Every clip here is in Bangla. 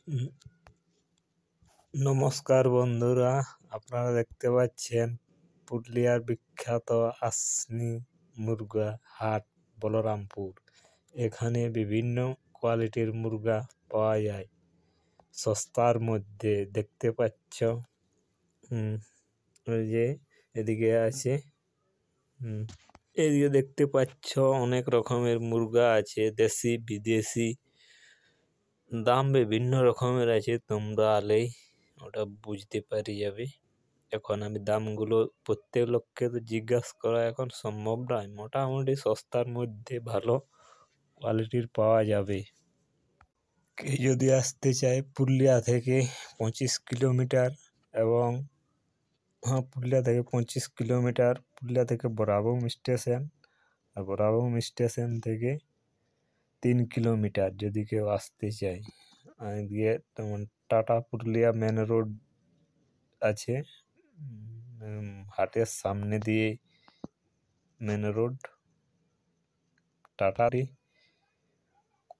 উম, নমস্কার বন্ধুরা, আপনারা দেখতে পাচ্ছেন পুরুলিয়ার বিখ্যাত আসনি মুরগা হাট বলরামপুর। এখানে বিভিন্ন কোয়ালিটির মুরগা পাওয়া যায় সস্তার মধ্যে। দেখতে পাচ্ছ ওই যে এদিকে আছে, এদিকে দেখতে পাচ্ছ অনেক রকমের মুরগা আছে, দেশি বিদেশি। দাম বিভিন্ন রকমের আছে, তোমরা আলেই ওটা বুঝতে পারি যাবে। এখন আমি দামগুলো প্রত্যেক লোককে তো জিজ্ঞাসা করা এখন সম্ভব নয়। মোটামুটি সস্তার মধ্যে ভালো কোয়ালিটির পাওয়া যাবে। কেউ যদি আসতে চায় পুরুলিয়া থেকে 25 কিলোমিটার, এবং পুরুলিয়া থেকে 25 কিলোমিটার, পুরুলিয়া থেকে বরাবম স্টেশন, আর বরাবম স্টেশন থেকে 3 কিলোমিটার যদি কেউ আসতে চায়। দিয়ে তেমন টাটা পুরুলিয়া মেন রোড আছে, হাটের সামনে দিয়ে মেন রোড। টাটারই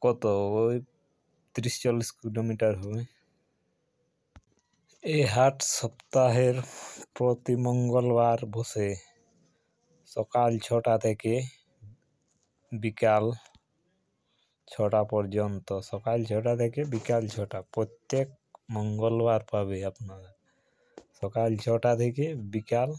কত ওই 30-40 কিলোমিটার হবে। এই হাট সপ্তাহের প্রতি মঙ্গলবার বসে সকাল 6টা থেকে বিকাল 6টা পর্যন্ত। সকাল 6টা থেকে বিকাল 6টা প্রত্যেক মঙ্গলবার পাবে আপনারা। সকাল 6টা থেকে বিকাল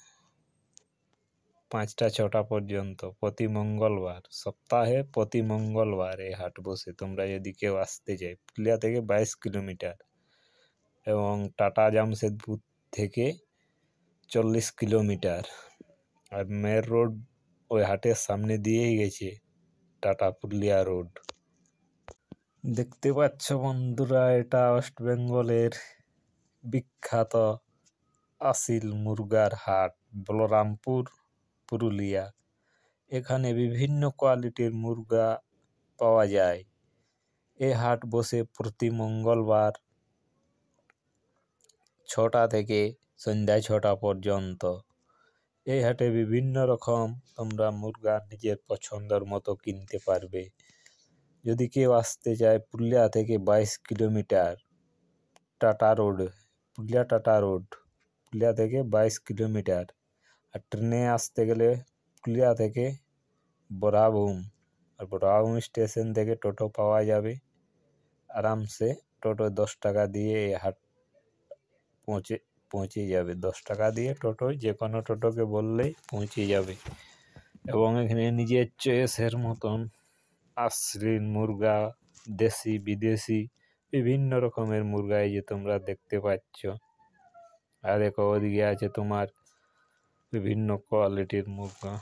5টা-6টা পর্যন্ত প্রতি মঙ্গলবার। সপ্তাহে প্রতি মঙ্গলবার এই হাট বসে। তোমরা যদি কেউ আসতে চাই, পুরুলিয়া থেকে 22 কিলোমিটার এবং টাটা জামশেদপুর থেকে 40 কিলোমিটার। আর মেন রোড ওই হাটের সামনে দিয়েই গেছে, টাটা পুরুলিয়া রোড। দেখতে পাচ্ছ বন্ধুরা, এটা ওয়েস্ট বেঙ্গলের বিখ্যাত আসিল মুরগার হাট বলরামপুর পুরুলিয়া। এখানে বিভিন্ন কোয়ালিটির মুরগা পাওয়া যায়। এই হাট বসে প্রতি মঙ্গলবার 6টা থেকে সন্ধ্যা 6টা পর্যন্ত। এই হাটে বিভিন্ন রকম তোমরা মুরগা নিজের পছন্দের মতো কিনতে পারবে। যদি কেউ আসতে চায় পুরুলিয়া থেকে 22 kilometre, tata road, Purulia tata road, Purulia থেকে 22 কিলোমিটার। আর ট্রেনে আসতে গেলে পুরুলিয়া থেকে বরাবুম, আর বরাবুম স্টেশন থেকে টোটো পাওয়া যাবে আরামসে। টোটো 10 টাকা দিয়ে এই হাট পৌঁছে যাবে। 10 টাকা দিয়ে টোটোয়, যে কোনো টোটোকে বললেই পৌঁছে যাবে। এবং এখানে নিজের চয়েসের মতন আসরিন মুরগা, দেশি বিদেশি বিভিন্ন রকমের মুরগা এই যে তোমরা দেখতে পাচ্ছ। আর দেখো ওদিকে আছে তোমার বিভিন্ন কোয়ালিটির মুরগা।